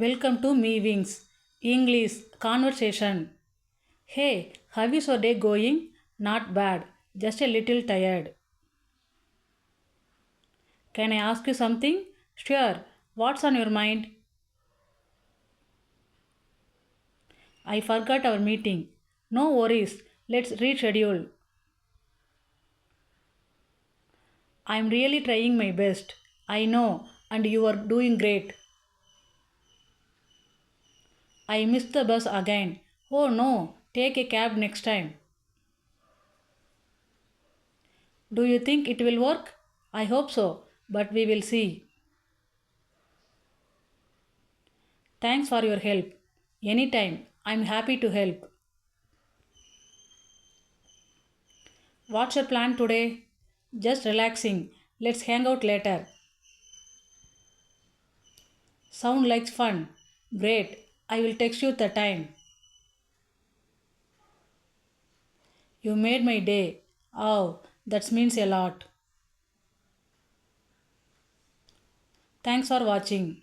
Welcome to Me Wings English Conversation. Hey, how is your day going? Not bad, just a little tired. Can I ask you something? Sure. What's on your mind? I forgot our meeting. No worries, let's reschedule. I'm really trying my best. I know, and you are doing great. I missed the bus again. Oh no, take a cab next time. Do you think it will work? I hope so, but we will see. Thanks for your help. Anytime, I'm happy to help. What's your plan today? Just relaxing. Let's hang out later. Sound like fun. Great. I will text you the time. You made my day. Oh, that means a lot. Thanks for watching.